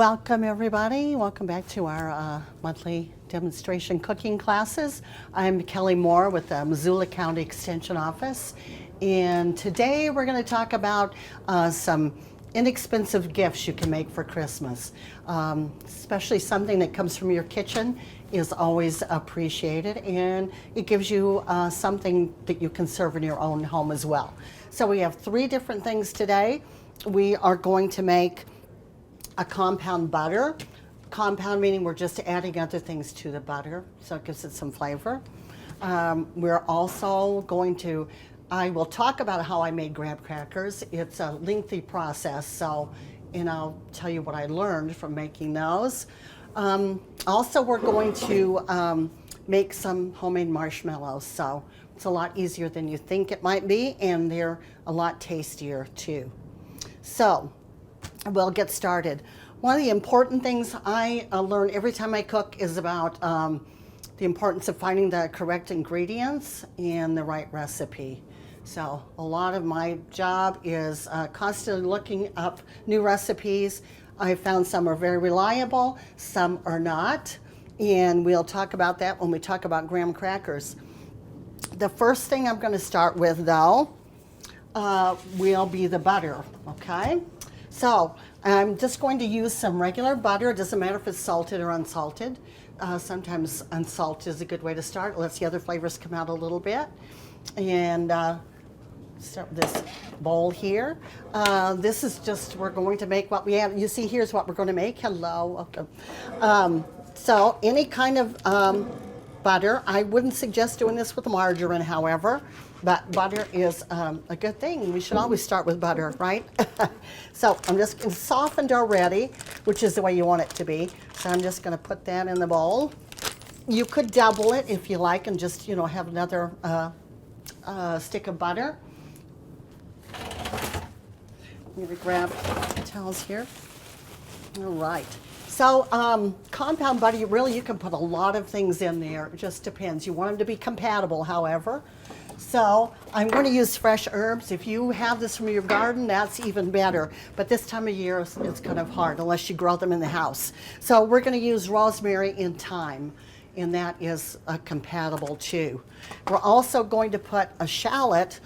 Welcome everybody. Welcome back to our monthly demonstration cooking classes. I'm Kelly Moore with the Missoula County Extension Office, and today we're going to talk about some inexpensive gifts you can make for Christmas. Especially something that comes from your kitchen is always appreciated, and it gives you something that you can serve in your own home as well. So we have three different things today. We are going to make a compound butter. Compound meaning we're just adding other things to the butter, so it gives it some flavor. We're also going to, I will talk about how I made graham crackers. It's a lengthy process, so, and I'll tell you what I learned from making those. Also, we're going to make some homemade marshmallows, so it's a lot easier than you think it might be, and they're a lot tastier too. So, we'll get started. One of the important things I learn every time I cook is about the importance of finding the correct ingredients and the right recipe. So a lot of my job is constantly looking up new recipes. I found some are very reliable, some are not, and we'll talk about that when we talk about graham crackers. The first thing I'm going to start with, though, will be the butter, okay? So I'm just going to use some regular butter. It doesn't matter if it's salted or unsalted. Sometimes unsalted is a good way to start. It lets the other flavors come out a little bit. And start with this bowl here. This is just, we're going to make what we have. You see, here's what we're going to make. Hello. Okay. So any kind of butter. I wouldn't suggest doing this with margarine, however. But butter is a good thing. We should always start with butter, right? So I'm just, it's softened already, which is the way you want it to be. So I'm just going to put that in the bowl. You could double it if you like and just, you know, have another stick of butter. I'm going to grab towels here. All right. So compound butter, really you can put a lot of things in there. It just depends. You want them to be compatible, however. So I'm going to use fresh herbs. If you have this from your garden, that's even better. But this time of year, it's kind of hard unless you grow them in the house. So we're going to use rosemary and thyme, and that is compatible too. We're also going to put a shallot.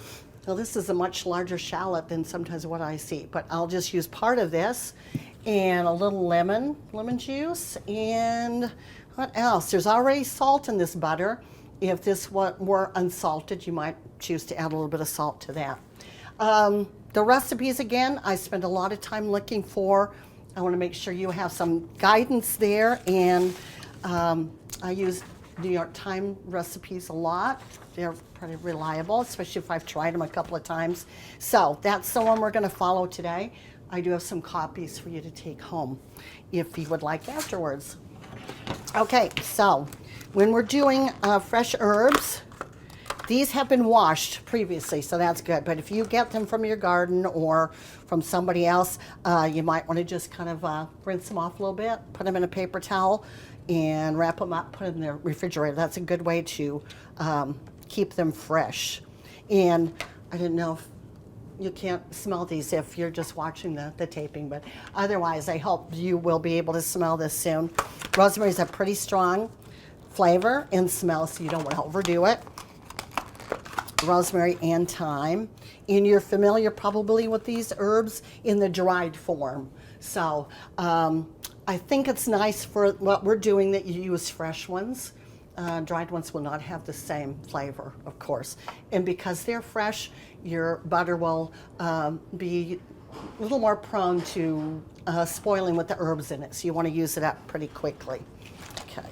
Now this is a much larger shallot than sometimes what I see, but I'll just use part of this and a little lemon juice, and what else? There's already salt in this butter. If this were unsalted, you might choose to add a little bit of salt to that. The recipes, again, I spend a lot of time looking for. I want to make sure you have some guidance there, and I use New York Times recipes a lot. They're pretty reliable, especially if I've tried them a couple of times. So that's the one we're going to follow today. I do have some copies for you to take home if you would like afterwards. Okay, so when we're doing fresh herbs, these have been washed previously, so that's good. But if you get them from your garden or from somebody else, you might want to just kind of rinse them off a little bit, put them in a paper towel, and wrap them up, put them in the refrigerator. That's a good way to keep them fresh. And I didn't know if you can't smell these if you're just watching the taping, but otherwise I hope you will be able to smell this soon. Rosemary is a pretty strong flavor and smell, so you don't want to overdo it. Rosemary and thyme. And you're familiar probably with these herbs in the dried form. So I think it's nice for what we're doing that you use fresh ones. Dried ones will not have the same flavor, of course. And because they're fresh, your butter will be a little more prone to spoiling with the herbs in it. So you want to use it up pretty quickly. Okay.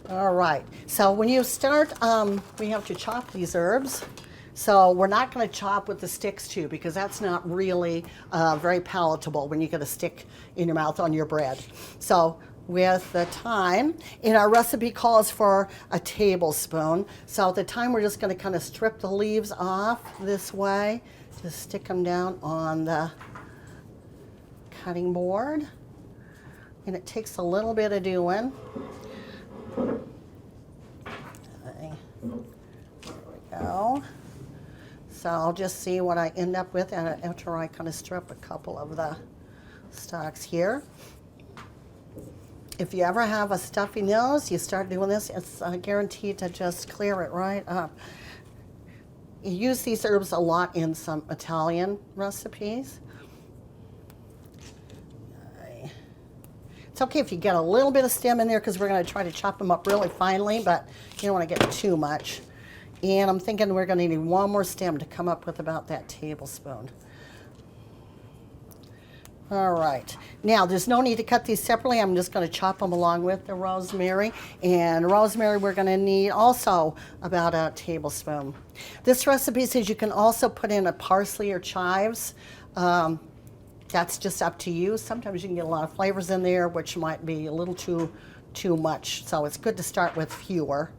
All right. So when you start, we have to chop these herbs. So we're not going to chop with the sticks too, because that's not really very palatable when you get a stick in your mouth on your bread. So with the thyme, and our recipe calls for a tablespoon. So at the thyme, we're just going to kind of strip the leaves off this way. Just stick them down on the cutting board. And it takes a little bit of doing. Okay. There we go. So I'll just see what I end up with after I kind of strip a couple of the stalks here. If you ever have a stuffy nose, you start doing this, it's guaranteed to just clear it right up. You use these herbs a lot in some Italian recipes. Okay. It's okay if you get a little bit of stem in there because we're going to try to chop them up really finely, but you don't want to get too much. And I'm thinking we're going to need one more stem to come up with about that tablespoon. All right, now there's no need to cut these separately. I'm just going to chop them along with the rosemary. And rosemary we're going to need also about a tablespoon. This recipe says you can also put in a parsley or chives. That's just up to you. Sometimes you can get a lot of flavors in there, which might be a little too much. So it's good to start with fewer.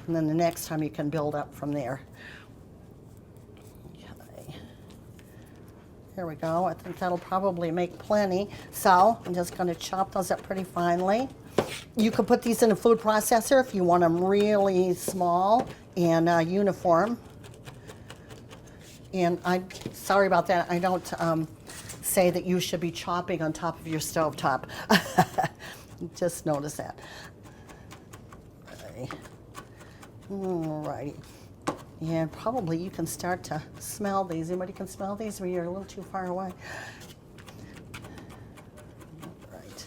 And then the next time you can build up from there. There we go. I think that'll probably make plenty. So I'm just going to chop those up pretty finely. You could put these in a food processor if you want them really small and uniform. And I'm sorry about that. I don't say that you should be chopping on top of your stovetop. Just notice that. All righty. And probably you can start to smell these. Anybody can smell these or you're a little too far away? Right.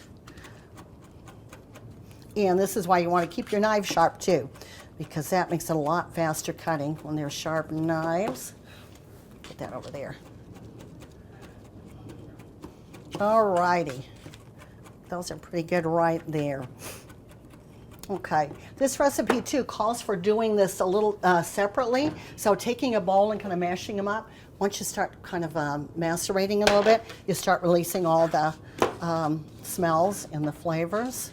And this is why you want to keep your knife sharp too, because that makes it a lot faster cutting when they're sharp knives. Put that over there. All righty. Those are pretty good right there. Okay, this recipe too calls for doing this a little separately. So taking a bowl and kind of mashing them up. Once you start kind of macerating a little bit, you start releasing all the smells and the flavors.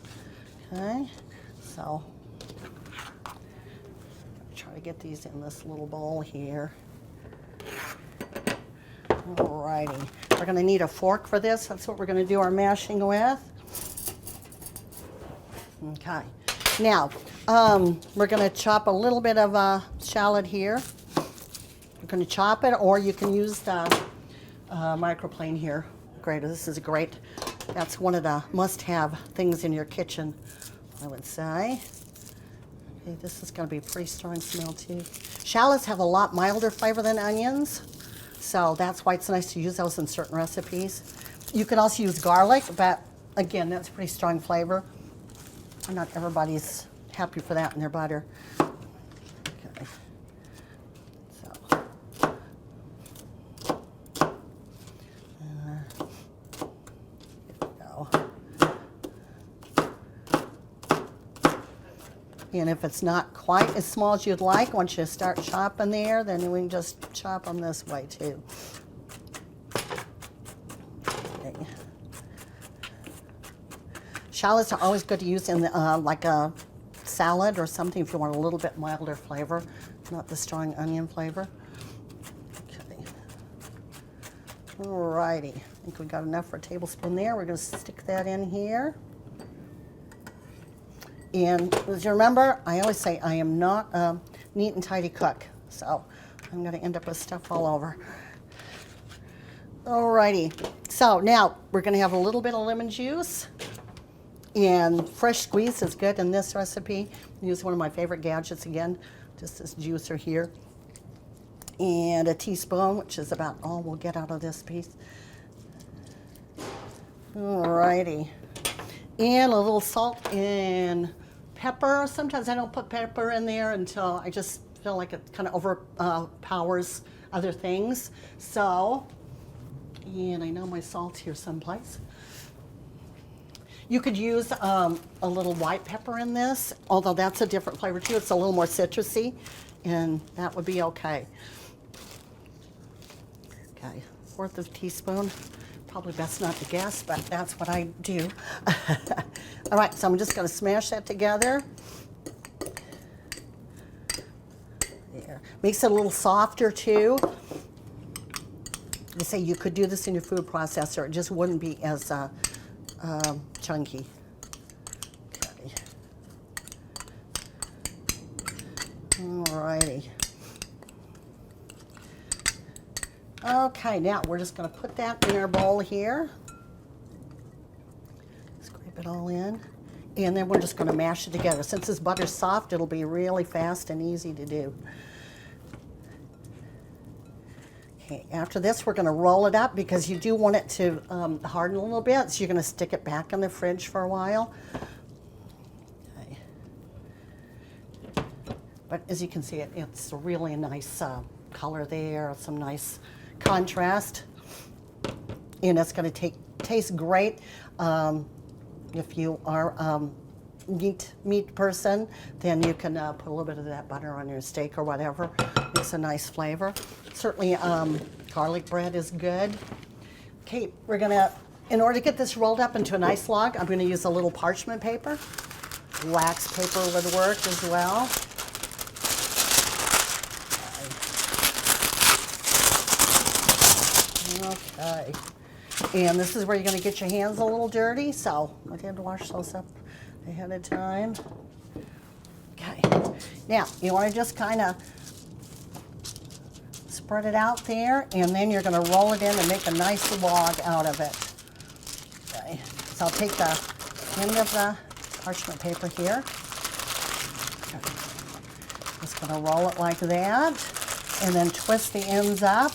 Okay, so try to get these in this little bowl here. Alrighty, we're going to need a fork for this. That's what we're going to do our mashing with. Okay. Now, we're going to chop a little bit of shallot here. We're going to chop it, or you can use the microplane here. Grater. This is great. That's one of the must-have things in your kitchen, I would say. Okay, this is going to be a pretty strong smell too. Shallots have a lot milder flavor than onions, so that's why it's nice to use those in certain recipes. You can also use garlic, but again, that's pretty strong flavor. Not everybody's happy for that in their butter. Okay. So. Here we go. And if it's not quite as small as you'd like, once you start chopping there, then we can just chop them this way too. Shallots are always good to use in like a salad or something if you want a little bit milder flavor, not the strong onion flavor. Okay. Alrighty, I think we got enough for a tablespoon there. We're going to stick that in here. And as you remember, I always say I am not a neat and tidy cook, so I'm going to end up with stuff all over. Alrighty, so now we're going to have a little bit of lemon juice. And fresh squeeze is good in this recipe. Use one of my favorite gadgets again, just this juicer here. And a teaspoon, which is about all we'll get out of this piece. Alrighty. And a little salt and pepper. Sometimes I don't put pepper in there until I just feel like it kind of overpowers other things. So, and I know my salt's here someplace. You could use a little white pepper in this, although that's a different flavor too. It's a little more citrusy, and that would be okay. Okay, 1/4 teaspoon. Probably best not to guess, but that's what I do. All right, so I'm just going to smash that together. There. Makes it a little softer too. I say you could do this in your food processor. It just wouldn't be as chunky. Okay. Alrighty. Okay, now we're just going to put that in our bowl here. it all in. And then we're just going to mash it together. Since this butter's soft, it'll be really fast and easy to do. Okay, after this, we're going to roll it up because you do want it to harden a little bit. So you're going to stick it back in the fridge for a while. Okay. But as you can see, it's really a nice color there, some nice contrast. And it's going to taste great. If you are meat person, then you can put a little bit of that butter on your steak or whatever. Makes a nice flavor. Certainly garlic bread is good. Okay, we're gonna, in order to get this rolled up into a nice log, I'm gonna use a little parchment paper. Wax paper would work as well. Okay. And this is where you're going to get your hands a little dirty, so I did wash those up ahead of time. Okay. Now, you want to just kind of spread it out there, and then you're going to roll it in and make a nice log out of it. Okay. So I'll take the end of the parchment paper here. Okay. Just going to roll it like that, and then twist the ends up.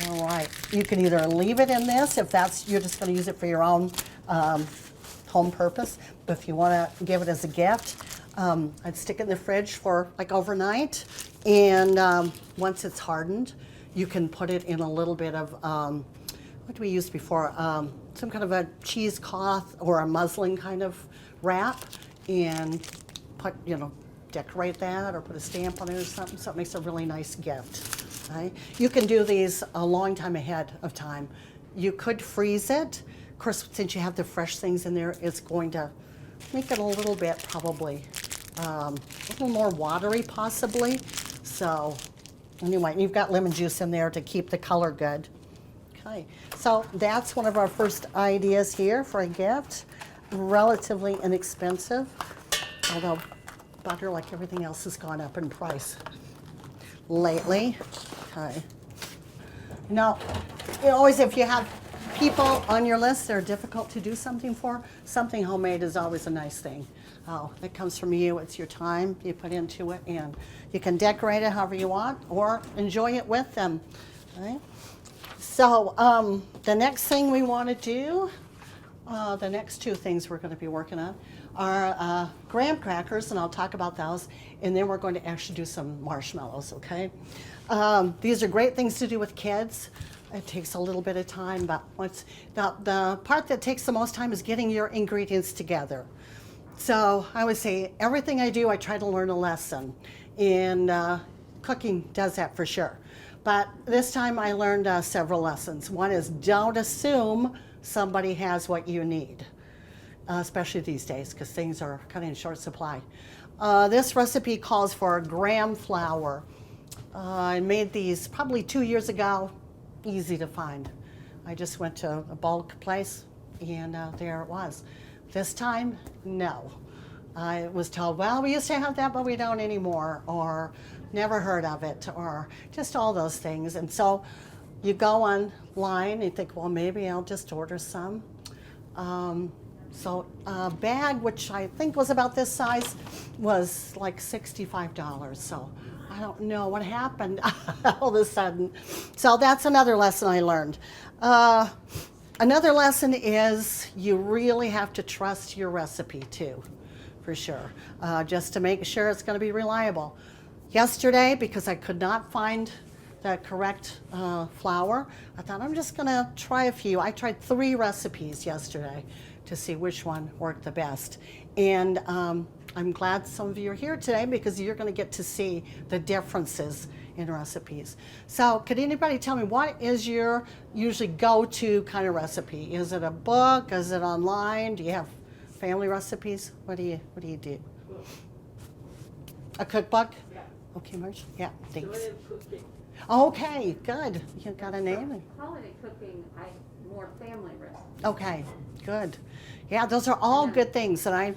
All right, you can either leave it in this if you're just going to use it for your own home purpose. But if you want to give it as a gift, I'd stick it in the fridge for like overnight. And once it's hardened, you can put it in a little bit of, what do we use before? Some kind of a cheesecloth or a muslin kind of wrap, and put, decorate that or put a stamp on it or something, so it makes a really nice gift. Okay. You can do these a long time ahead of time. You could freeze it. Of course, since you have the fresh things in there, it's going to make it a little bit probably a little more watery possibly. So anyway, you've got lemon juice in there to keep the color good. Okay, so that's one of our first ideas here for a gift. Relatively inexpensive, although butter, like everything else, has gone up in price lately. Okay. Now, always if you have people on your list that are difficult to do something for, something homemade is always a nice thing. Oh, it comes from you, it's your time you put into it, and you can decorate it however you want or enjoy it with them. Okay. So the next thing we want to do, the next two things we're going to be working on are graham crackers, and I'll talk about those, and then we're going to actually do some marshmallows, okay? These are great things to do with kids. It takes a little bit of time, but the part that takes the most time is getting your ingredients together. So I would say everything I do, I try to learn a lesson, and cooking does that for sure. But this time I learned several lessons. One is, don't assume somebody has what you need, especially these days because things are kind of in short supply. This recipe calls for graham flour. I made these probably 2 years ago, easy to find. I just went to a bulk place and there it was. This time, no. I was told, well, we used to have that, but we don't anymore, or never heard of it, or just all those things. And so you go online and you think, well, maybe I'll just order some. So a bag, which I think was about this size, was like $65. So I don't know what happened all of a sudden. So that's another lesson I learned. Another lesson is you really have to trust your recipe too, for sure, just to make sure it's going to be reliable. Yesterday, because I could not find the correct flour, I thought I'm just going to try a few. I tried 3 recipes yesterday to see which one worked the best. And I'm glad some of you are here today because you're going to get to see the differences in recipes. So could anybody tell me, what is your usually go-to kind of recipe? Is it a book? Is it online? Do you have family recipes? What do you do? A cookbook? Yeah. Okay, Marcia? Yeah, thanks. Joy of Cooking. Okay, good. You got a name? Holiday cooking, more family recipes. Okay, good. Yeah, those are all good things, and I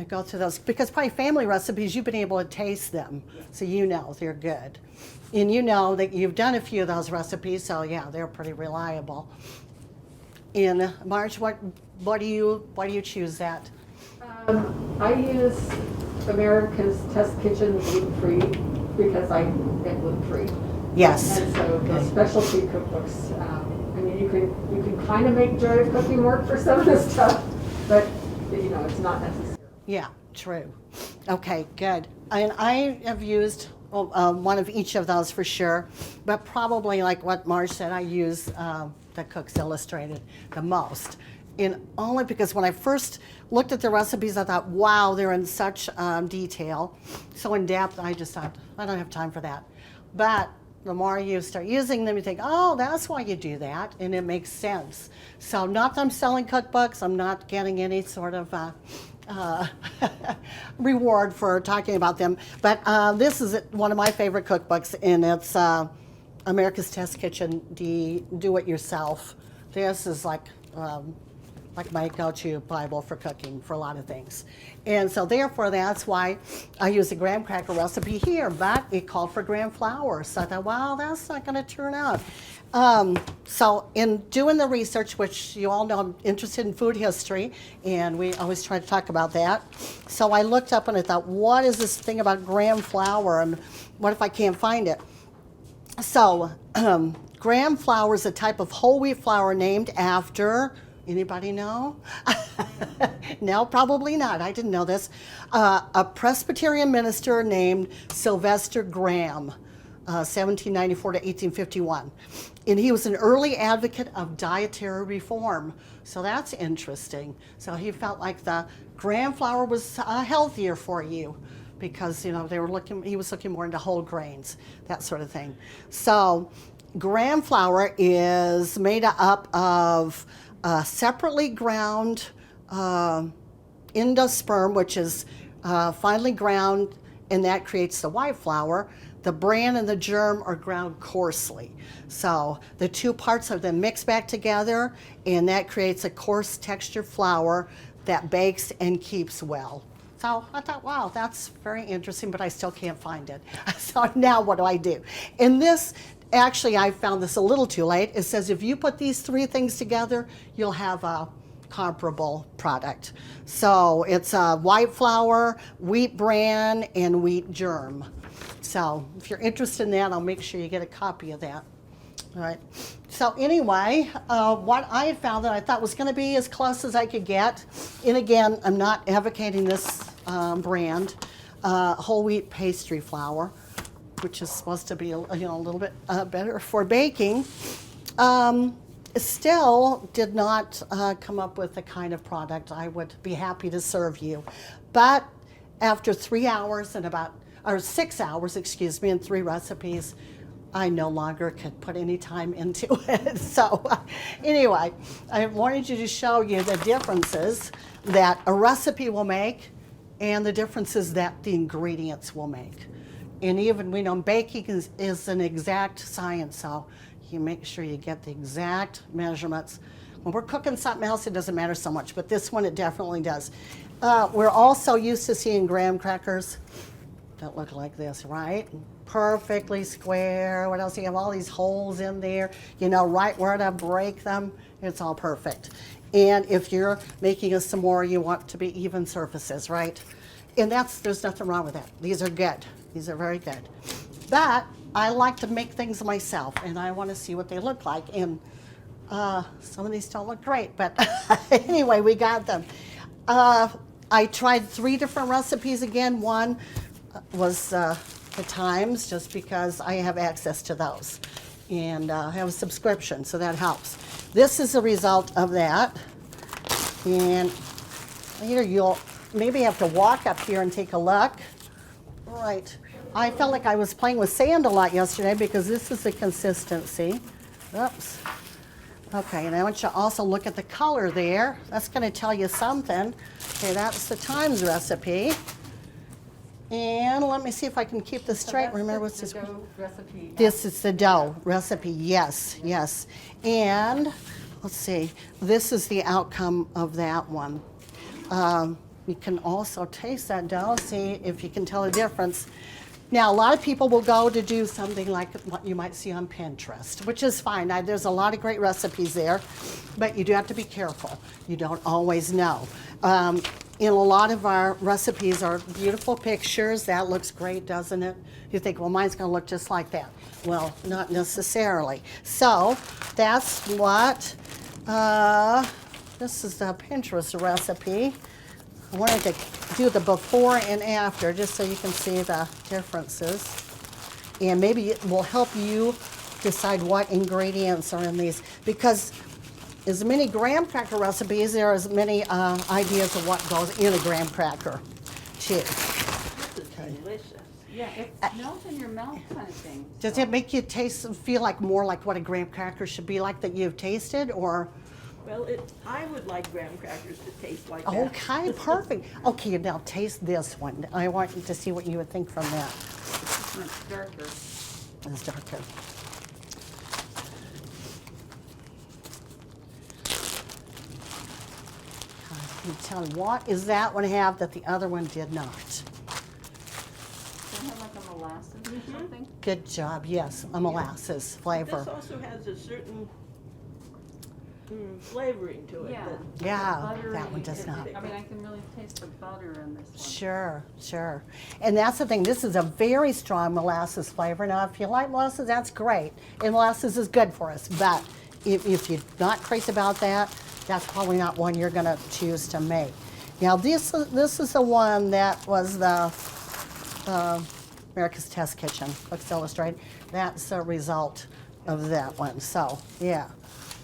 go through those because probably family recipes, you've been able to taste them, so you know they're good. And you know that you've done a few of those recipes, so yeah, they're pretty reliable. And Marge, why do you choose that? I use America's Test Kitchen gluten-free because I get gluten-free. Yes. And so the specialty cookbooks, I mean, you can kind of make Joy of Cooking work for some of this stuff, but it's not necessary. Yeah, true. Okay, good. And I have used one of each of those for sure, but probably like what Marge said, I use the Cook's Illustrated the most. And only because when I first looked at the recipes, I thought, wow, they're in such detail, so in depth, I just thought, I don't have time for that. But the more you start using them, you think, oh, that's why you do that, and it makes sense. So not that I'm selling cookbooks, I'm not getting any sort of reward for talking about them, but this is one of my favorite cookbooks, and it's America's Test Kitchen Do-It-Yourself. This is like my go-to Bible for cooking for a lot of things. And so therefore, that's why I use a graham cracker recipe here, but it called for graham flour. So I thought, wow, that's not gonna turn out. So in doing the research, which you all know I'm interested in food history, and we always try to talk about that. So I looked up and I thought, what is this thing about graham flour, and what if I can't find it? So graham flour is a type of whole wheat flour named after, anybody know? No, probably not. I didn't know this. A Presbyterian minister named Sylvester Graham, 1794 to 1851. And he was an early advocate of dietary reform. So that's interesting. So he felt like the graham flour was healthier for you because, he was looking more into whole grains, that sort of thing. So graham flour is made up of separately ground endosperm, which is finely ground, and that creates the white flour. The bran and the germ are ground coarsely. So the two parts are then mixed back together, and that creates a coarse textured flour that bakes and keeps well. So I thought, wow, that's very interesting, but I still can't find it. So now what do I do? And this, actually, I found this a little too late. It says if you put these three things together, you'll have a comparable product. So it's white flour, wheat bran, and wheat germ. So if you're interested in that, I'll make sure you get a copy of that. All right. So anyway, what I had found that I thought was going to be as close as I could get, and again, I'm not advocating this brand, whole wheat pastry flour, which is supposed to be a little bit better for baking, still did not come up with the kind of product I would be happy to serve you. But after 3 hours or 6 hours, and 3 recipes, I no longer could put any time into it. So anyway, I wanted to show you the differences that a recipe will make and the differences that the ingredients will make. And even, we know baking is an exact science, so you make sure you get the exact measurements. When we're cooking something else, it doesn't matter so much, but this one, it definitely does. We're also used to seeing graham crackers that look like this, right? Perfectly square. What else? You have all these holes in there, right where to break them. It's all perfect. And if you're making a s'more, you want to be even surfaces, right? And there's nothing wrong with that. These are good. These are very good. But I like to make things myself, and I want to see what they look like. And some of these don't look great, but anyway, we got them. I tried 3 different recipes again. One was the times, just because I have access to those. And I have a subscription, so that helps. This is a result of that. And here you'll maybe have to walk up here and take a look. Right. I felt like I was playing with sand a lot yesterday because this is the consistency. Oops. Okay, and I want you to also look at the color there. That's going to tell you something. Okay, that's the Times recipe. And let me see if I can keep this straight. Remember what's this? Dough recipe. This is the dough recipe. Yes, yes. And let's see. This is the outcome of that one. You can also taste that dough, see if you can tell the difference. Now, a lot of people will go to do something like what you might see on Pinterest, which is fine. There's a lot of great recipes there, but you do have to be careful. You don't always know. In a lot of our recipes are beautiful pictures. That looks great, doesn't it? You think, well, mine's going to look just like that. Well, not necessarily. So that's what, this is the Pinterest recipe. I wanted to do the before and after just so you can see the differences. And maybe it will help you decide what ingredients are in these, because as many graham cracker recipes, there are as many ideas of what goes in a graham cracker too. This is delicious. Yeah, it melts in your mouth kind of thing. Does it make you feel like more like what a graham cracker should be like that you've tasted, or? Well, I would like graham crackers to taste like that. Okay, perfect. Okay, now taste this one. I want you to see what you would think from that. It's much darker. It's darker. You tell me, what is that one have that the other one did not? Does it have like a molasses or something? Good job, yes, a molasses flavor. This also has a certain flavoring to it. Yeah. that- Yeah, Buttery, that one does not. I mean, I can really taste the butter in this one. Sure, sure. And that's the thing, this is a very strong molasses flavor. Now, if you like molasses, that's great. And molasses is good for us, but if you're not crazy about that, that's probably not one you're gonna choose to make. Now, this is the one that was the America's Test Kitchen, Books Illustrated. That's a result of that one, so, yeah.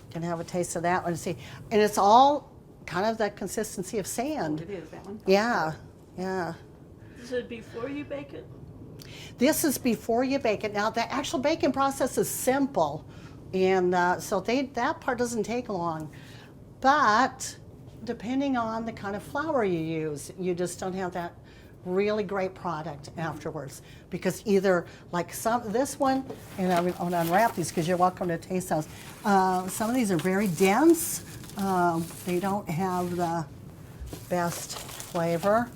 Can have a taste of that one and see. And it's all kind of the consistency of sand. It is, that one? Yeah, yeah. Is it before you bake it? This is before you bake it. Now, the actual baking process is simple, and so that part doesn't take long. But depending on the kind of flour you use, you just don't have that really great product afterwards, because either like this one, and I'm going to unwrap these because you're welcome to taste those. Some of these are very dense. They don't have the best flavor.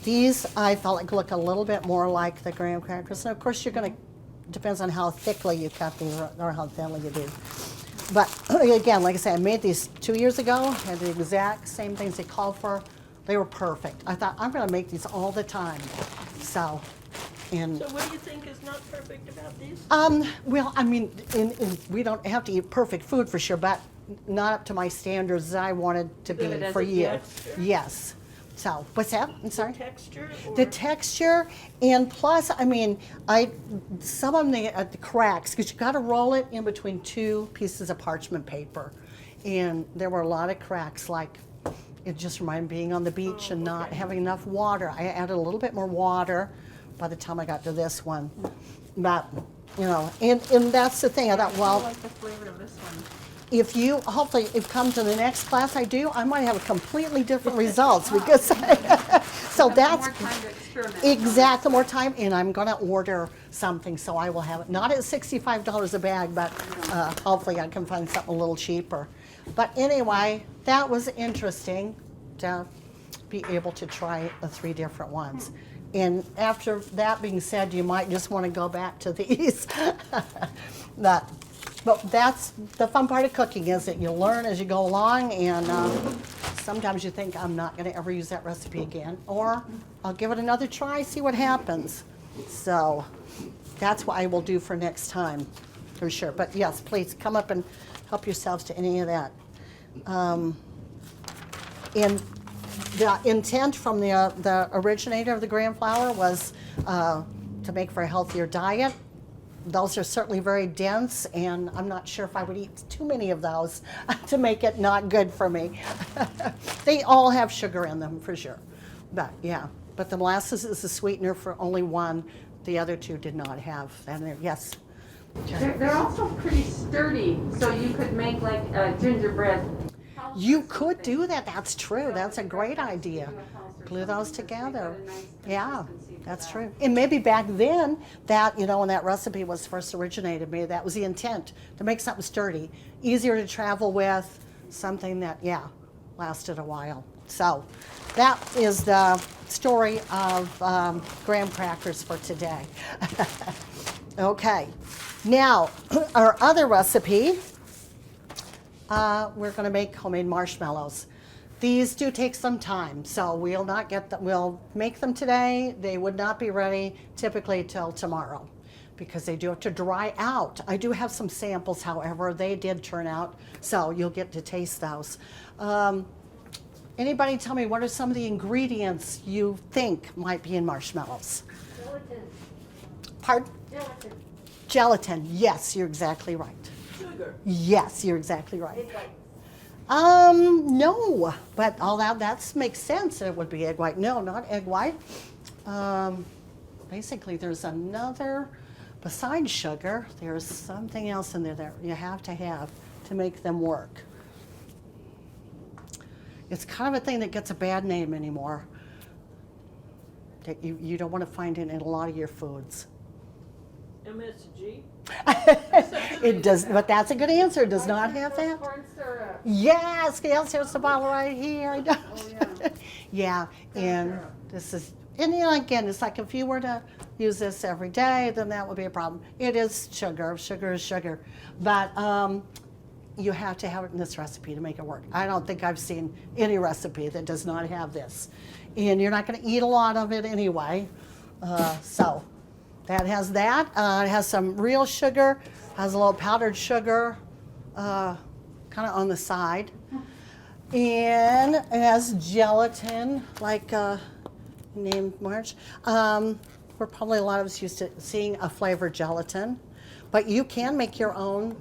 These I felt like look a little bit more like the graham crackers. And of course, you're going to, depends on how thickly you cut these or how thinly you do. But again, like I said, I made these 2 years ago, had the exact same things they called for. They were perfect. I thought, I'm going to make these all the time. So, and So what do you think is not perfect about these? well, I mean, we don't have to eat perfect food for sure, but not up to my standards that I wanted to be Good as for a you. texture? Yes. So, what's that? I'm sorry. Texture? Or? The texture, and plus, I mean, some of them the cracks, because you got to roll it in between two pieces of parchment paper, and there were a lot of cracks. Like, it just reminded me of being on the beach and not having enough water. I added a little bit more water by the time I got to this one, but you know, and that's the thing. I thought, I well, like the flavor of this one. if you hopefully if come to the next class I do, I might have a completely different results because so that's More time to experiment. exactly more time, and I'm going to order something, so I will have it not at $65 a bag, but hopefully I can find something a little cheaper. But anyway, that was interesting to be able to try the 3 different ones. And after that being said, you might just want to go back to these. But that's the fun part of cooking, is that you learn as you go along, and sometimes you think, I'm not going to ever use that recipe again, or I'll give it another try, see what happens. So that's what I will do for next time, for sure. But yes, please come up and help yourselves to any of that. And the intent from the originator of the graham flour was to make for a healthier diet. Those are certainly very dense, and I'm not sure if I would eat too many of those to make it not good for me. They all have sugar in them, for sure. But yeah, but the molasses is the sweetener for only one. The other 2 did not have that in there. Yes. They're also pretty sturdy, so you could make like a gingerbread. You could do that. That's true. That's a great idea. Glue those together. Yeah, that's true. And maybe back then, that, you know, when that recipe was first originated, maybe that was the intent, to make something sturdy, easier to travel with, something that, yeah, lasted a while. So that is the story of graham crackers for today. Okay, now our other recipe, we're going to make homemade marshmallows. These do take some time, so we'll not get them. We'll make them today. They would not be ready typically till tomorrow because they do have to dry out. I do have some samples, however, they did turn out, so you'll get to taste those. Anybody tell me what are some of the ingredients you think might be in marshmallows? Gelatin. Pardon? Gelatin. Gelatin. Yes, you're exactly right. Sugar. Yes, you're exactly right. Egg white. No, but all that makes sense. It would be egg white. No, not egg white. Basically, there's another, besides sugar, there's something else in there that you have to make them work. It's kind of a thing that gets a bad name anymore. That you don't want to find it in a lot of your foods. MSG. It does, but that's a good answer. It does not have that. Corn syrup. Yes, there's the bottle right here. I know. Oh, yeah. Yeah, and this is, and you know, again, it's like if you were to use this every day, then that would be a problem. It is sugar. Sugar is sugar, but you have to have it in this recipe to make it work. I don't think I've seen any recipe that does not have this, and you're not going to eat a lot of it anyway. So that has that. It has some real sugar, has a little powdered sugar, kind of on the side. And it has gelatin, like named March. We're probably a lot of us used to seeing a flavored gelatin, but you can make your own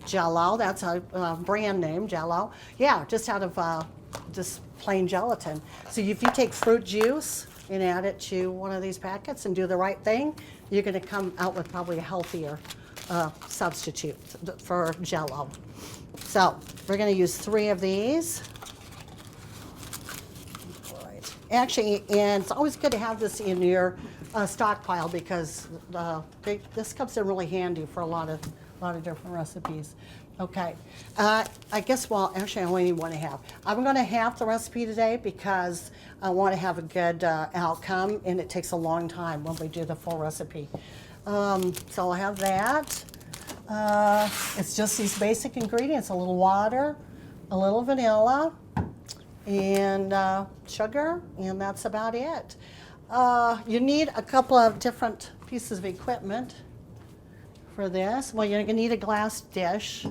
Jell-O. That's a brand name, Jell-O. Yeah, just out of just plain gelatin. So if you take fruit juice and add it to one of these packets and do the right thing, you're going to come out with probably a healthier substitute for Jell-O. So we're going to use 3 of these. Right. Actually, and it's always good to have this in your stockpile because this comes in really handy for a lot of different recipes. Okay, I guess, well, actually I only need 1.5. I'm going to half the recipe today because I want to have a good outcome, and it takes a long time when we do the full recipe. So I'll have that. It's just these basic ingredients: a little water, a little vanilla, and sugar, and that's about it. You need a couple of different pieces of equipment for this. Well, you're going to need a glass dish,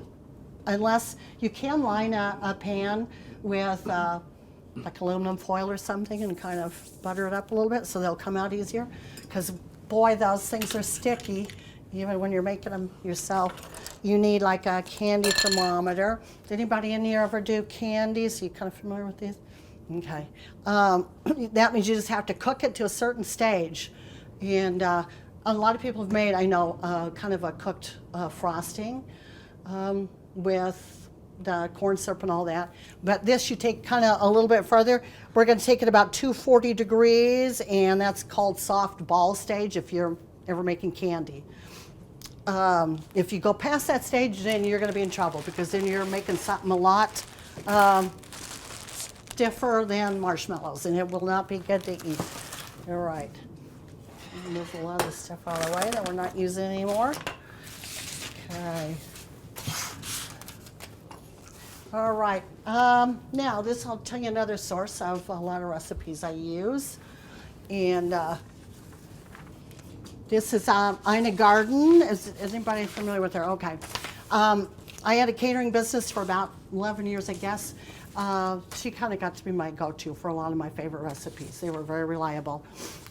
unless you can line a pan with like aluminum foil or something and kind of butter it up a little bit so they'll come out easier. Because boy, those things are sticky, even when you're making them yourself. You need like a candy thermometer. Did anybody in here ever do candies? Are you kind of familiar with these? Okay. That means you just have to cook it to a certain stage. And a lot of people have made, I know, kind of a cooked frosting with the corn syrup and all that. But this you take kind of a little bit further. We're going to take it about 240 degrees, and that's called soft ball stage if you're ever making candy. If you go past that stage, then you're going to be in trouble because then you're making something a lot stiffer than marshmallows, and it will not be good to eat. All right. Move a lot of this stuff out of the way that we're not using anymore. Okay. All right. Now this, I'll tell you another source of a lot of recipes I use. And this is Ina Garden. Is anybody familiar with her? Okay. I had a catering business for about 11 years, I guess. She kind of got to be my go-to for a lot of my favorite recipes. They were very reliable.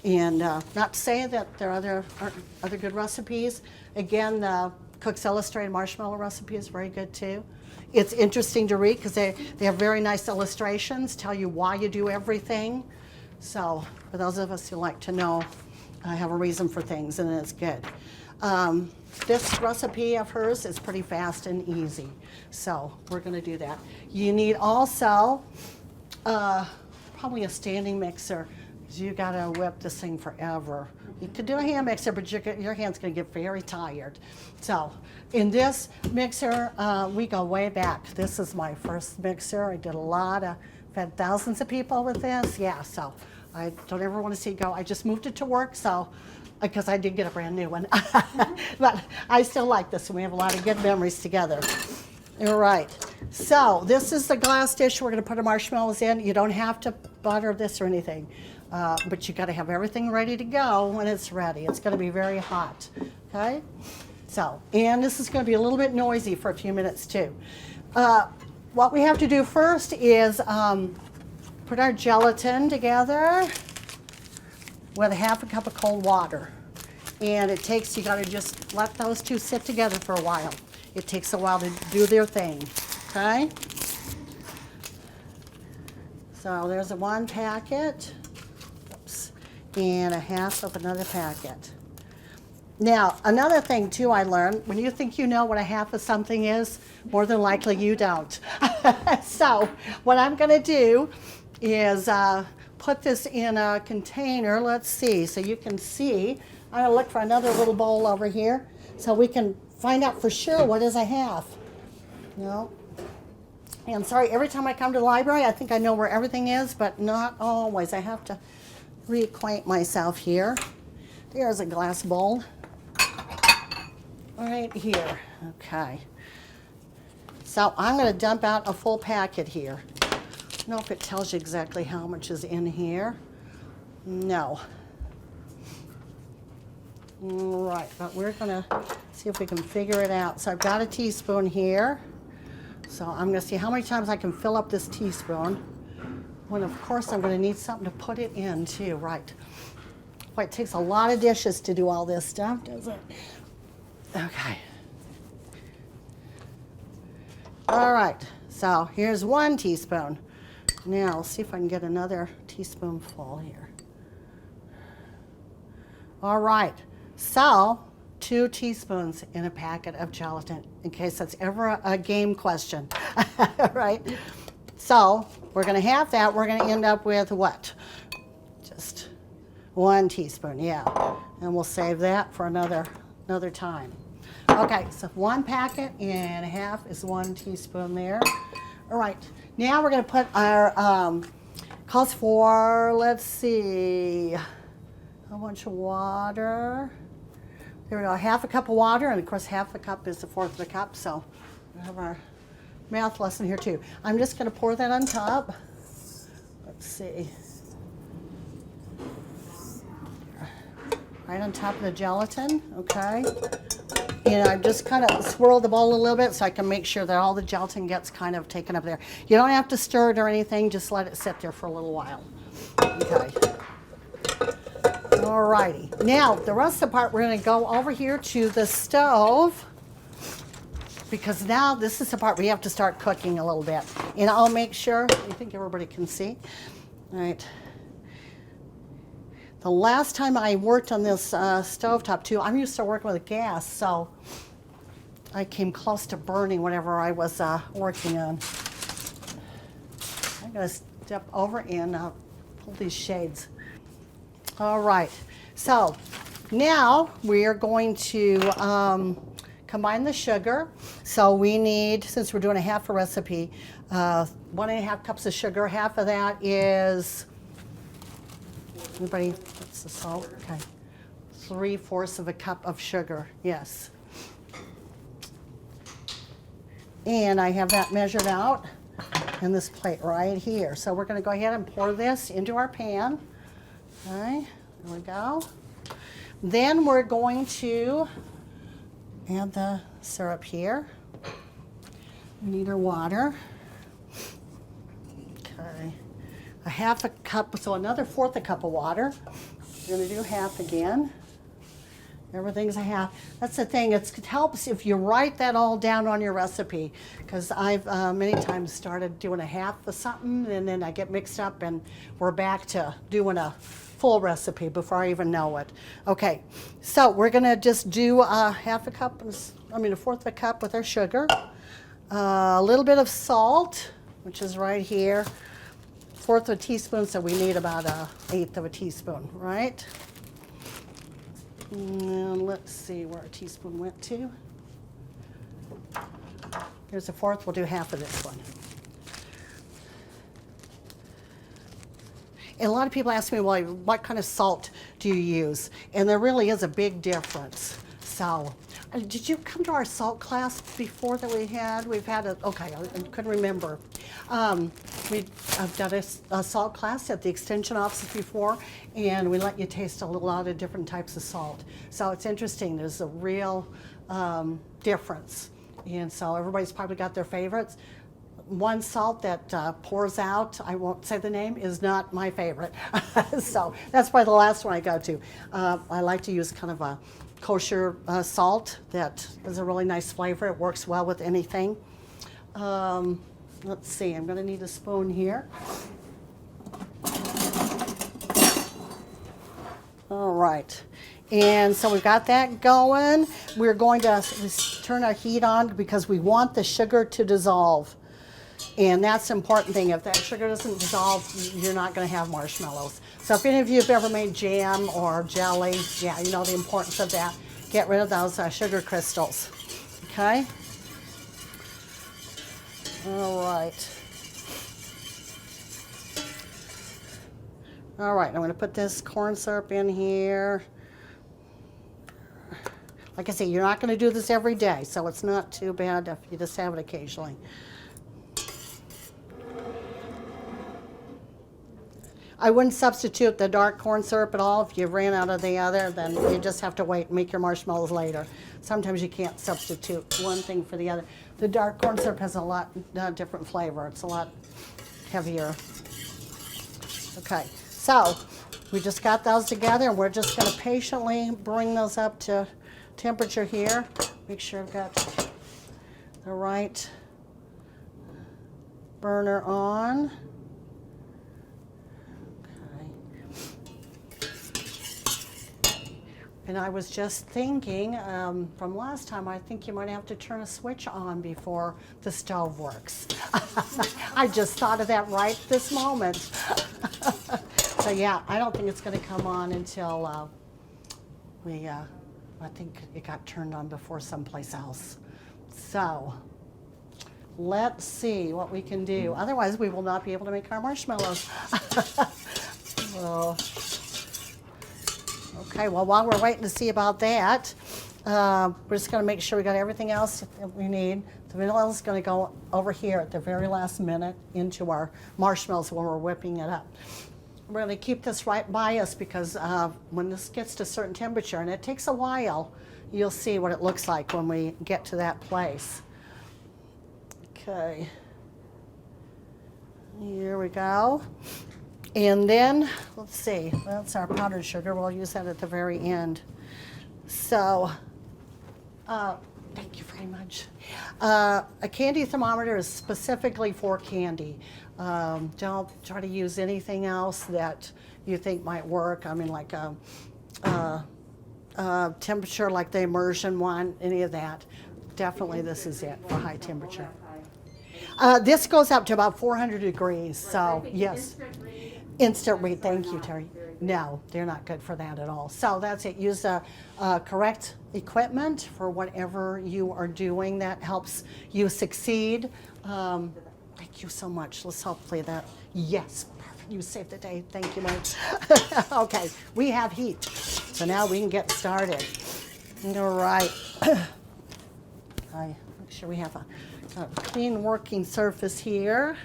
And not to say that there are other good recipes. Again, the Cook's Illustrated Marshmallow recipe is very good too. It's interesting to read because they have very nice illustrations, tell you why you do everything. So for those of us who like to know, have a reason for things, and it's good. This recipe of hers is pretty fast and easy, so we're going to do that. You need also probably a standing mixer, because you got to whip this thing forever. You could do a hand mixer, but your hand's going to get very tired. So in this mixer, we go way back. This is my first mixer. I did a lot of, fed thousands of people with this. Yeah, so I don't ever want to see it go. I just moved it to work, so, because I did get a brand new one. But I still like this one. We have a lot of good memories together. All right. So this is the glass dish we're going to put our marshmallows in. You don't have to butter this or anything, but you got to have everything ready to go when it's ready. It's going to be very hot. Okay. So, and this is going to be a little bit noisy for a few minutes too. What we have to do first is put our gelatin together with a half a cup of cold water. And it takes, you got to just let those two sit together for a while. It takes a while to do their thing, okay? So there's a 1 packet, oops, and a half of another packet. Now, another thing too I learned, when you think you know what a half of something is, more than likely you don't. So what I'm gonna do is put this in a container, let's see, so you can see. I'm gonna look for another little bowl over here so we can find out for sure what is a half. No. And sorry, every time I come to the library, I think I know where everything is, but not always. I have to reacquaint myself here. There's a glass bowl. Right here, okay. So I'm gonna dump out a full packet here. I don't know if it tells you exactly how much is in here. No. All right, but we're gonna see if we can figure it out. So I've got a teaspoon here. So I'm gonna see how many times I can fill up this teaspoon. When of course I'm gonna need something to put it in too, right. Boy, it takes a lot of dishes to do all this stuff, doesn't it? Okay. All right, so here's 1 teaspoon. Now, let's see if I can get another teaspoonful here. All right, so 2 teaspoons in a packet of gelatin, in case that's ever a game question, right? So we're gonna have that, we're gonna end up with what? Just 1 teaspoon, yeah. And we'll save that for another time. Okay, so 1 packet and a half is 1 teaspoon there. All right, now we're gonna put our, calls for, let's see, a bunch of water. There we go, half a cup of water, and of course half a cup is 1/4 of a cup, so we have our math lesson here too. I'm just gonna pour that on top. Let's see. Right on top of the gelatin, okay? And I just kind of swirl the bowl a little bit so I can make sure that all the gelatin gets kind of taken up there. You don't have to stir it or anything, just let it sit there for a little while. Okay. All righty. Now, the rest of the part, we're gonna go over here to the stove, because now this is the part we have to start cooking a little bit. And I'll make sure, I think everybody can see. All right. The last time I worked on this stovetop too, I'm used to working with gas, so I came close to burning whatever I was working on. I'm gonna step over and pull these shades. All right, so now we are going to combine the sugar. So we need, since we're doing a half a recipe, 1.5 cups of sugar. Half of that is, anybody, what's the salt? Okay. 3/4 of a cup of sugar, yes. And I have that measured out in this plate right here. So we're gonna go ahead and pour this into our pan. Okay, there we go. Then we're going to add the syrup here. We need our water. Okay. A half a cup, so another 1/4 a cup of water. We're gonna do half again. Everything's a half. That's the thing, it helps if you write that all down on your recipe, because I've many times started doing a half of something and then I get mixed up and we're back to doing a full recipe before I even know it. Okay, so we're gonna just do a 1/2 a cup, I mean a 1/4 of a cup with our sugar. A little bit of salt, which is right here. 1/4 of a teaspoon, so we need about 1/8 of a teaspoon, right? And let's see where our teaspoon went to. Here's a 1/4, we'll do half of this one. And a lot of people ask me, well, what kind of salt do you use? And there really is a big difference. So, did you come to our salt class before that we had? We've had a, okay, I couldn't remember. I've done a salt class at the extension office before, and we let you taste a lot of different types of salt. So it's interesting, there's a real difference. And so everybody's probably got their favorites. One salt that pours out, I won't say the name, is not my favorite. So that's probably the last one I go to. I like to use kind of a kosher salt that has a really nice flavor. It works well with anything. Let's see, I'm going to need a spoon here. All right. And so we've got that going. We're going to turn our heat on because we want the sugar to dissolve. And that's the important thing. If that sugar doesn't dissolve, you're not going to have marshmallows. So if any of you have ever made jam or jelly, yeah, you know the importance of that. Get rid of those sugar crystals. Okay? All right. All right, I'm going to put this corn syrup in here. Like I say, you're not going to do this every day, so it's not too bad if you just have it occasionally. I wouldn't substitute the dark corn syrup at all. If you ran out of the other, then you just have to wait and make your marshmallows later. Sometimes you can't substitute one thing for the other. The dark corn syrup has a lot different flavor. It's a lot heavier. Okay, so we just got those together, and we're just going to patiently bring those up to temperature here. Make sure I've got the right burner on. And I was just thinking, from last time, I think you might have to turn a switch on before the stove works. I just thought of that right this moment. So yeah, I don't think it's going to come on until I think it got turned on before someplace else. So let's see what we can do. Otherwise, we will not be able to make our marshmallows. Well, okay, well, while we're waiting to see about that, we're just going to make sure we got everything else that we need. The vanilla is going to go over here at the very last minute into our marshmallows when we're whipping it up. We're going to keep this right by us because when this gets to a certain temperature, and it takes a while, you'll see what it looks like when we get to that place. Okay, here we go. And then, let's see, that's our powdered sugar. We'll use that at the very end. So, thank you very much. A candy thermometer is specifically for candy. Don't try to use anything else that you think might work. I mean, like temperature, like the immersion one, any of that. Definitely this is it for high temperature. This goes up to about 400 degrees, so yes. Instant read, thank you, Terry. No, they're not good for that at all. So that's it. Use the correct equipment for whatever you are doing that helps you succeed. Thank you so much. Let's hopefully that, yes, perfect. You saved the day. Thank you, Mike. Okay, we have heat. So now we can get started. All right. Make sure we have a clean working surface here.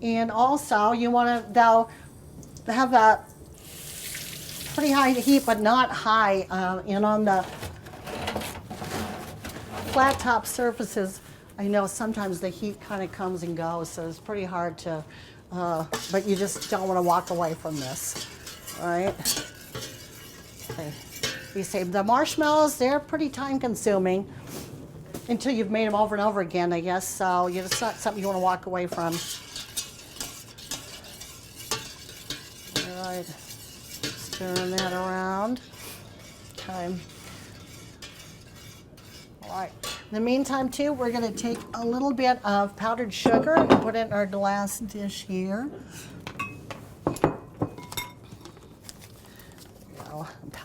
And also, you want to have a pretty high heat, but not high. And on the flat top surfaces, I know sometimes the heat kind of comes and goes, so it's pretty hard to, but you just don't want to walk away from this, all right? Okay. You say the marshmallows, they're pretty time consuming until you've made them over and over again, I guess, so it's not something you want to walk away from. All right, stirring that around. Okay. All right. In the meantime, too, we're going to take a little bit of powdered sugar and put it in our glass dish here.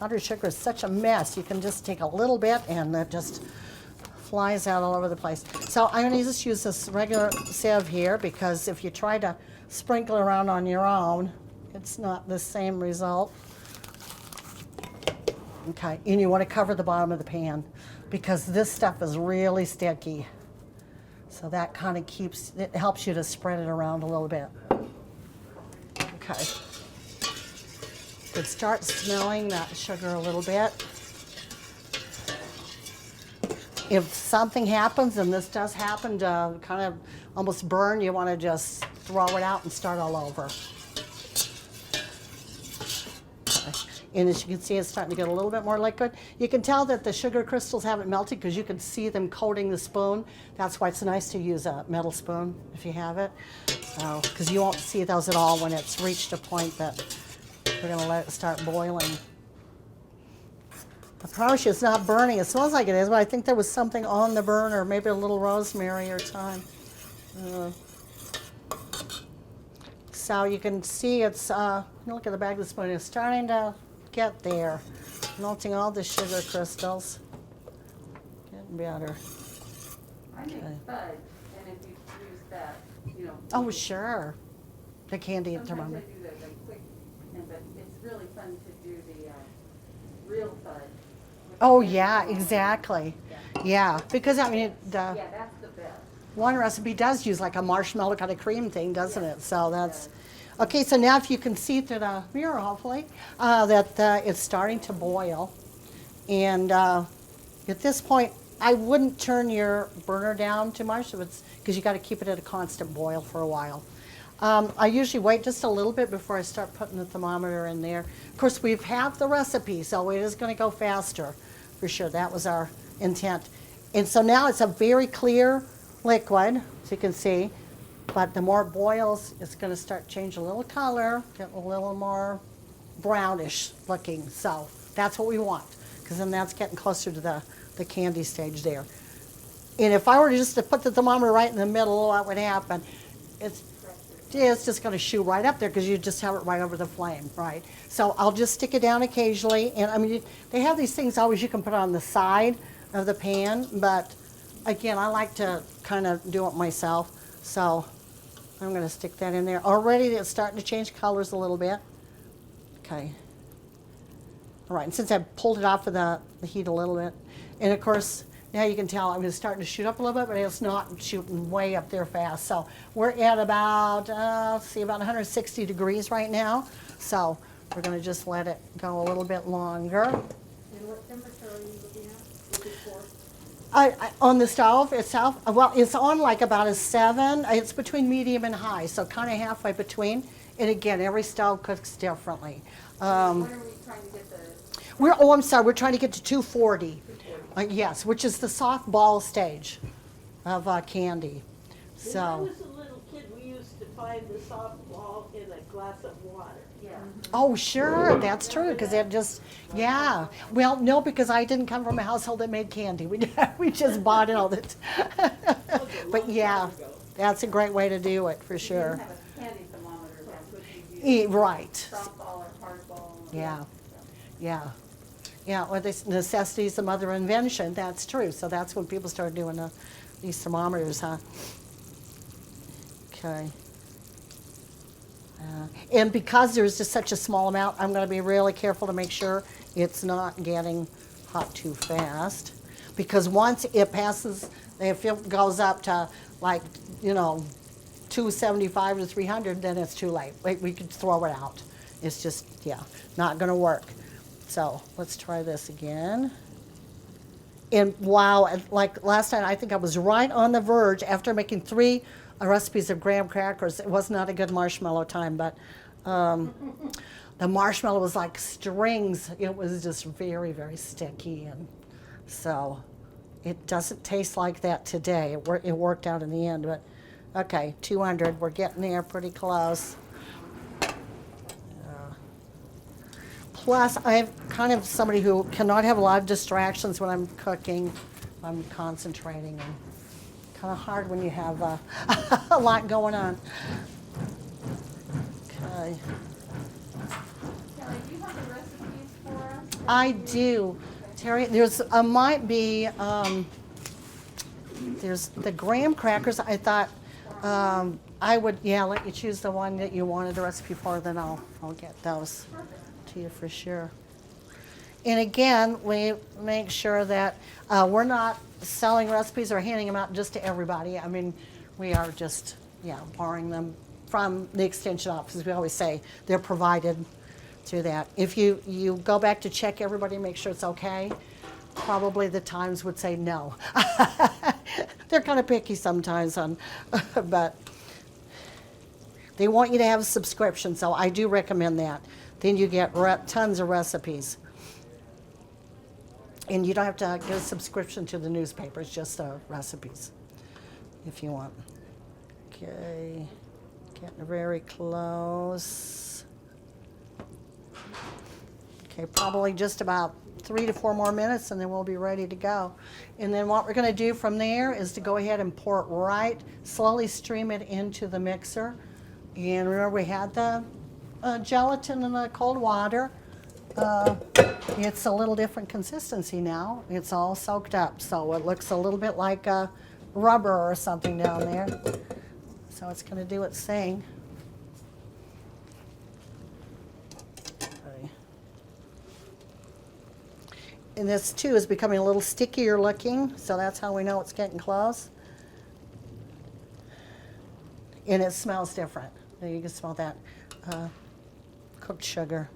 powdered sugar is such a mess. You can just take a little bit and it just flies out all over the place. So I'm going to just use this regular sieve here because if you try to sprinkle around on your own, it's not the same result. Okay, and you want to cover the bottom of the pan because this stuff is really sticky. So that kind of it helps you to spread it around a little bit. Okay. Could start smelling that sugar a little bit. If something happens, and this does happen to kind of almost burn, you want to just throw it out and start all over. And as you can see, it's starting to get a little bit more liquid. You can tell that the sugar crystals haven't melted because you can see them coating the spoon. That's why it's nice to use a metal spoon if you have it. Because you won't see those at all when it's reached a point that we're going to let it start boiling. I promise you it's not burning. It smells like it is, but I think there was something on the burner, maybe a little rosemary or thyme. So you can see it's, look at the back of the spoon, it's starting to get there. Melting all the sugar crystals. Getting better. I make fudge, and if you use that, you know. Oh, sure. The candy Sometimes I thermometer. do the quick, but it's really fun to do the real fudge. Oh, yeah, exactly. Yeah, because I mean, Yeah, that's the best. one recipe does use like a marshmallow kind of cream thing, doesn't it? So that's, okay, so now if you can see through the mirror, hopefully, that it's starting to boil. And at this point, I wouldn't turn your burner down too much because you got to keep it at a constant boil for a while. I usually wait just a little bit before I start putting the thermometer in there. Of course, we have the recipe, so it is going to go faster for sure. That was our intent. And so now it's a very clear liquid, as you can see. But the more it boils, it's going to start changing a little color, get a little more brownish looking. So that's what we want, because then that's getting closer to the candy stage there. And if I were just to put the thermometer right in the middle, what would happen? It's just going to shoot right up there because you just have it right over the flame, right? So I'll just stick it down occasionally. And I mean, they have these things always you can put on the side of the pan, but again, I like to kind of do it myself. So I'm going to stick that in there. Already it's starting to change colors a little bit. Okay. All right, and since I pulled it off of the heat a little bit, and of course, now you can tell I'm starting to shoot up a little bit, but it's not shooting way up there fast. So we're at about, about 160 degrees right now. So we're going to just let it go a little bit longer. And what temperature are you looking at? Is it for? On the stove itself, well, it's on like about a 7. It's between medium and high, so kind of halfway between. And again, every stove cooks differently. When are we trying to get the? I'm sorry, we're trying to get to 240. Yes, which is the soft ball stage of candy. When I So, was a little kid, we used to find the soft ball in a glass of water. Yeah. oh, sure, that's true, because it just, yeah. Well, no, because I didn't come from a household that made candy. We just bought it all the time. But yeah, that's a great way to do it, for You sure. didn't have a candy thermometer, that's what you used. Right, Soft ball or hard ball. yeah, yeah. Yeah, well, necessity is the mother of invention, that's true. So that's when people started doing these thermometers, huh? Okay. And because there's just such a small amount, I'm going to be really careful to make sure it's not getting hot too fast. Because once it passes, if it goes up to like, 275 to 300, then it's too late. We could throw it out. It's just, not going to work. So let's try this again. And wow, like last time, I think I was right on the verge after making 3 recipes of graham crackers. It was not a good marshmallow time, but the marshmallow was like strings. It was just very, very sticky. And so it doesn't taste like that today. It worked out in the end, but okay, 200, we're getting there pretty close. Plus, I'm kind of somebody who cannot have a lot of distractions when I'm cooking. I'm concentrating, and kind of hard when you have a lot going on. Okay. Kelly, do you have the recipes for us? I do. Terry, there's might be, there's the graham crackers. I thought I would, yeah, let you choose the one that you wanted the recipe for, then I'll get those to you for sure. And again, we make sure that we're not selling recipes or handing them out just to everybody. I mean, we are just, borrowing them from the extension office. We always say they're provided through that. If you go back to check everybody, make sure it's okay, probably the Times would say no. They're kind of picky sometimes on, but they want you to have a subscription, so I do recommend that. Then you get tons of recipes. And you don't have to get a subscription to the newspapers, just the recipes, if you want. Okay, getting very close. Okay, probably just about 3 to 4 more minutes and then we'll be ready to go. And then what we're gonna do from there is to go ahead and pour it right, slowly stream it into the mixer. And remember we had the gelatin in the cold water. It's a little different consistency now. It's all soaked up, so it looks a little bit like a rubber or something down there. So it's gonna do its thing. And this too is becoming a little stickier looking, so that's how we know it's getting close. And it smells different. You can smell that cooked sugar.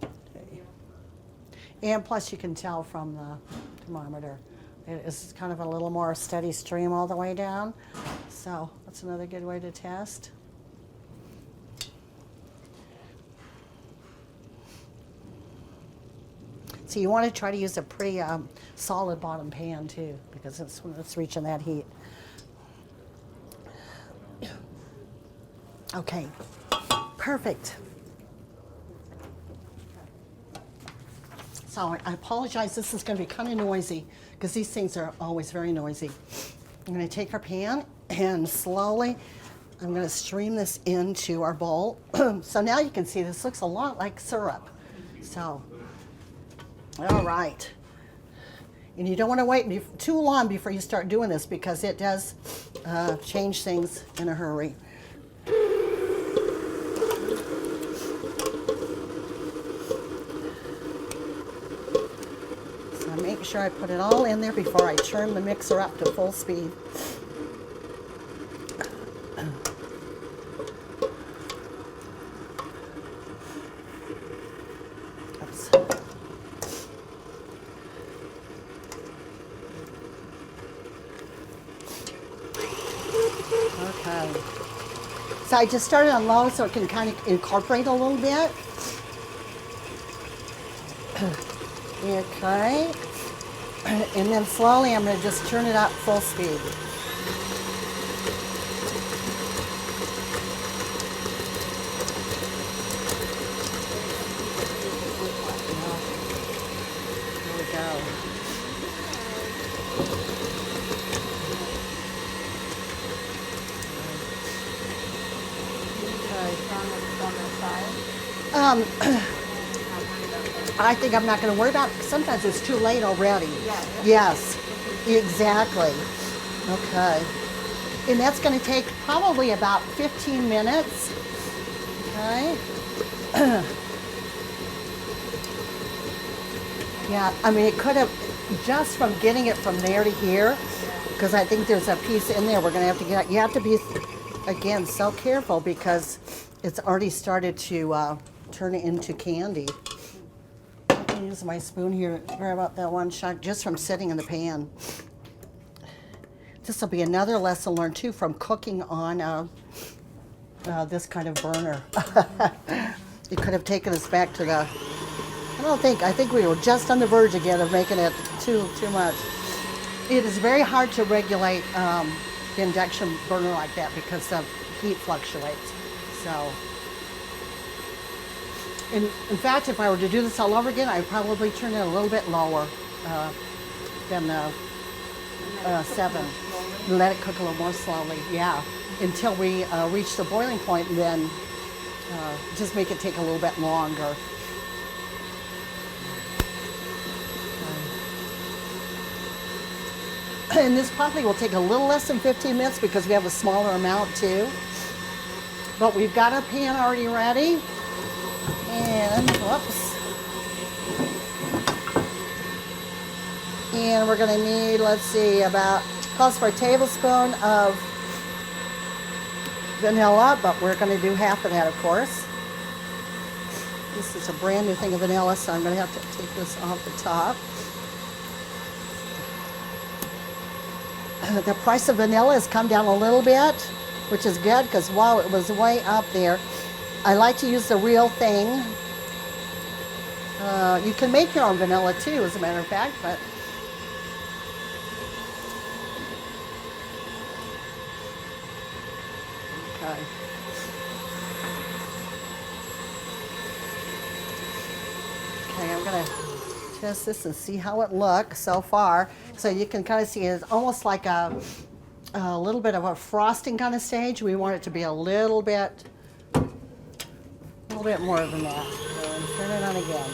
Okay. And plus you can tell from the thermometer. It is kind of a little more steady stream all the way down. So that's another good way to test. So you want to try to use a pretty solid bottom pan too, because it's reaching that heat. Okay, perfect. So I apologize, this is going to be kind of noisy because these things are always very noisy. I'm going to take our pan and slowly I'm going to stream this into our bowl. So now you can see this looks a lot like syrup. So, all right. And you don't want to wait too long before you start doing this because it does change things in a hurry. Make sure I put it all in there before I turn the mixer up to full speed. Oops. Okay. So I just started on low so it can kind of incorporate a little bit. Okay. And then slowly I'm going to just turn it up full speed. There we go. Okay. I think I'm not going to worry about it because sometimes it's too late already. Yeah. Yes, exactly. Okay. And that's going to take probably about 15 minutes. Okay. Yeah, I mean, it could have, just from getting it from there to here, because I think there's a piece in there we're going to have to get out. You have to be, again, so careful because it's already started to turn into candy. Use my spoon here to grab up that one shot just from sitting in the pan. This will be another lesson learned too from cooking on this kind of burner. It could have taken us back to the, I think we were just on the verge again of making it too much. It is very hard to regulate the induction burner like that because the heat fluctuates. So. In fact, if I were to do this all over again, I'd probably turn it a little bit lower than 7. Let it cook a little more slowly, yeah. until we reach the boiling point, and then just make it take a little bit longer. And this probably will take a little less than 15 minutes because we have a smaller amount too. But we've got our pan already ready. And, whoops. And we're gonna need, let's see, calls for a tablespoon of vanilla, but we're gonna do half of that, of course. This is a brand new thing of vanilla, so I'm gonna have to take this off the top. The price of vanilla has come down a little bit, which is good because wow, it was way up there. I like to use the real thing. You can make your own vanilla too, as a matter of fact, but okay. Okay, I'm gonna test this and see how it looks so far. So you can kind of see it's almost like a little bit of a frosting kind of stage. We want it to be a little bit more than that. And turn it on again.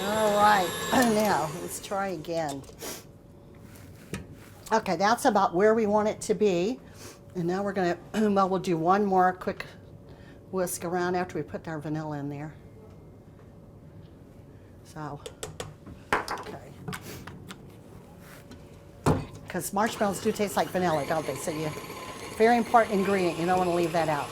All right, now let's try again. Okay, that's about where we want it to be. And now we're gonna, well, we'll do one more quick whisk around after we put our vanilla in there. So, okay. Because marshmallows do taste like vanilla, don't they? So very important ingredient, you don't want to leave that out.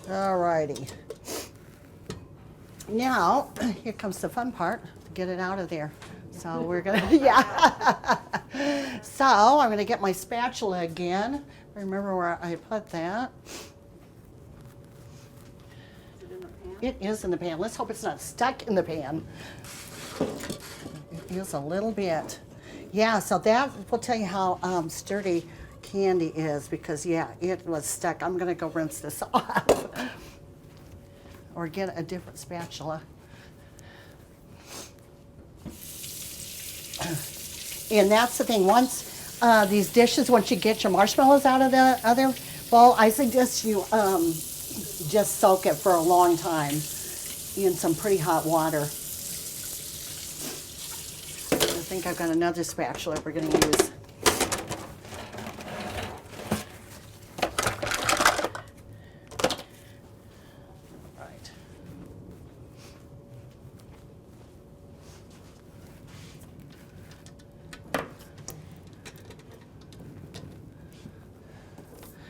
Alrighty. Now, here comes the fun part, to get it out of there. So we're gonna, yeah. So I'm gonna get my spatula again. Remember where I put that. Is it in the pan? It is in the pan. Let's hope it's not stuck in the pan. It is a little bit. Yeah, so that will tell you how sturdy candy is because, yeah, it was stuck. I'm going to go rinse this off or get a different spatula. And that's the thing. Once these dishes, once you get your marshmallows out of the other bowl, I suggest you just soak it for a long time in some pretty hot water. I think I've got another spatula we're going to use. Right.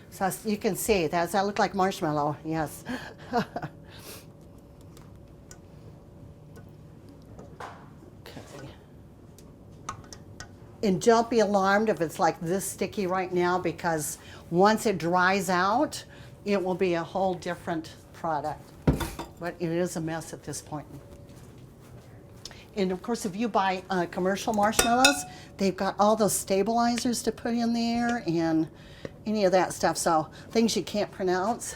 So you can see, does that look like marshmallow? Yes. And don't be alarmed if it's like this sticky right now because once it dries out, it will be a whole different product. But it is a mess at this point. And of course, if you buy commercial marshmallows, they've got all those stabilizers to put in there and any of that stuff. So things you can't pronounce.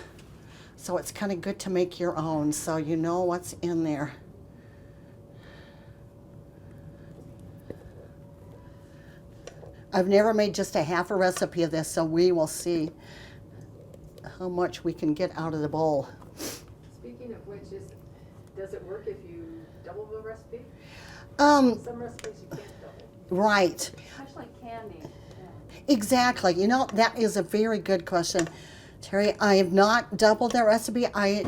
So it's kind of good to make your own so you know what's in there. I've never made just a half a recipe of this, so we will see how much we can get out of the bowl. Speaking of which, does it work if you double the recipe? Some recipes you can't double. Right. Much like candy. Yeah. Exactly. You know, that is a very good question, Terry. I have not doubled that recipe. I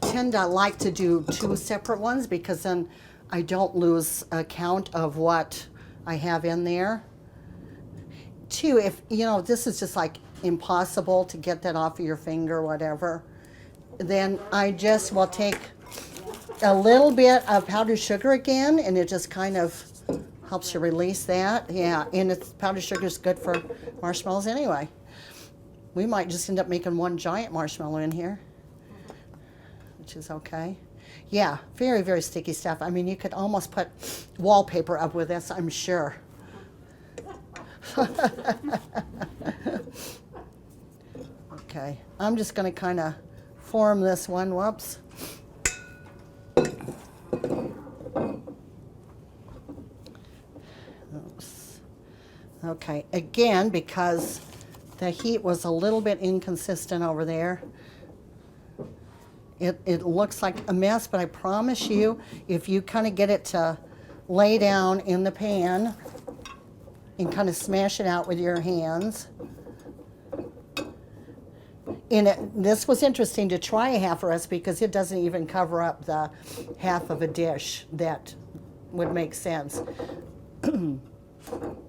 tend to like to do 2 separate ones because then I don't lose a count of what I have in there. 2, if, you know, this is just like impossible to get that off of your finger, whatever. then I just will take a little bit of powdered sugar again, and it just kind of helps you release that. Yeah, and powdered sugar is good for marshmallows anyway. We might just end up making one giant marshmallow in here, which is okay. Yeah, very, very sticky stuff. I mean, you could almost put wallpaper up with this, I'm sure. Okay, I'm just going to kind of form this one. Whoops. Oops. Okay, again, because the heat was a little bit inconsistent over there, it looks like a mess, but I promise you, if you kind of get it to lay down in the pan and kind of smash it out with your hands. And this was interesting to try a half a recipe because it doesn't even cover up the half of a dish that would make sense.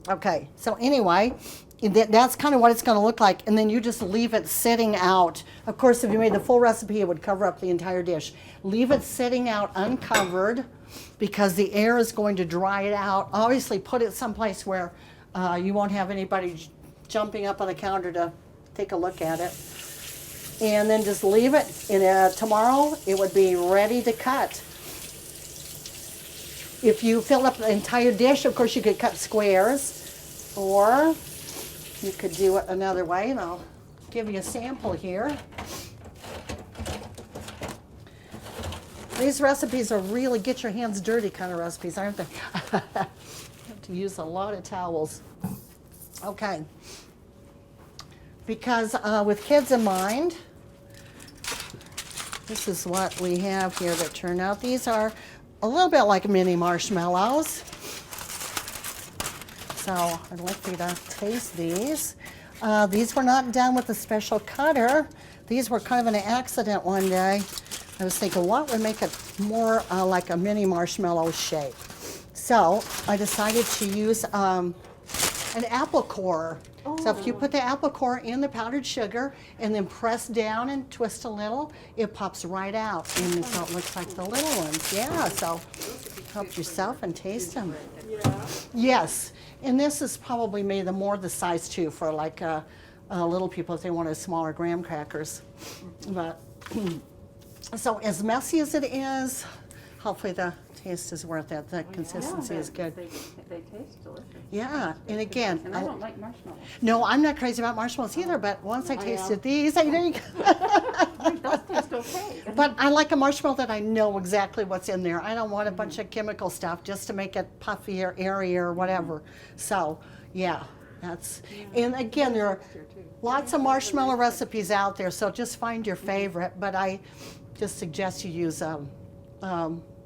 Okay, so anyway, that's kind of what it's going to look like, and then you just leave it sitting out. Of course, if you made the full recipe, it would cover up the entire dish. Leave it sitting out uncovered because the air is going to dry it out. Obviously, put it someplace where you won't have anybody jumping up on the counter to take a look at it. And then just leave it, and tomorrow it would be ready to cut. If you fill up the entire dish, of course you could cut squares, or you could do it another way, and I'll give you a sample here. These recipes are really get your hands dirty kind of recipes, aren't they? You have to use a lot of towels. Okay. Because with kids in mind, this is what we have here that turn out. These are a little bit like mini marshmallows. So I'd like you to taste these. These were not done with a special cutter. These were kind of an accident one day. I was thinking, what would make it more like a mini marshmallow shape? So I decided to use an apple core. So if you put the apple core in the powdered sugar and then press down and twist a little, it pops right out. And so it looks like the little ones. Yeah, so help yourself and taste them. Yeah. Yes, and this is probably made the size too for like little people if they wanted smaller graham crackers. But so as messy as it is, hopefully the taste is worth it. The consistency is good. They taste delicious. Yeah, and again, And I don't like marshmallows. no, I'm not crazy about marshmallows either, but once I tasted these, I know you It does taste okay. But I like a marshmallow that I know exactly what's in there. I don't want a bunch of chemical stuff just to make it puffy or airy or whatever. So, yeah, that's, and again, there are lots of marshmallow recipes out there, so just find your favorite. But I just suggest you use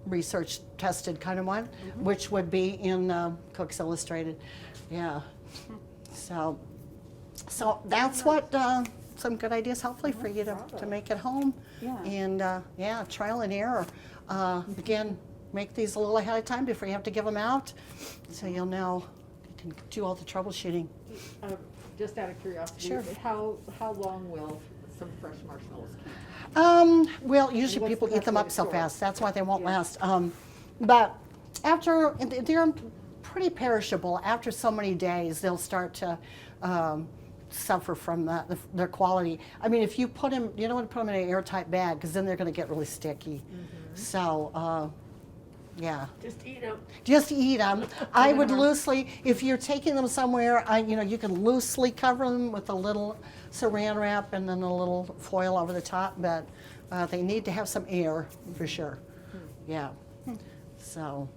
research tested kind of one, which would be in Cooks Illustrated. Yeah. So that's what some good ideas hopefully for you to make at home. Yeah. And yeah, trial and error. Again, make these a little ahead of time before you have to give them out, so you'll know you can do all the troubleshooting. Just out of curiosity, Sure. how long will some fresh marshmallows keep? Well, usually What's people the eat best them way up to so store it? fast. That's why they won't Yeah. last. But after, they're pretty perishable. After so many days, they'll start to suffer from their quality. I mean, if you put them, you don't want to put them in an airtight bag because then they're going to get really sticky. So, yeah. Just eat them. Just eat them. I would loosely, if you're taking them somewhere, you can loosely cover them with a little saran wrap and then a little foil over the top, but they need to have some air for sure. Yeah. So,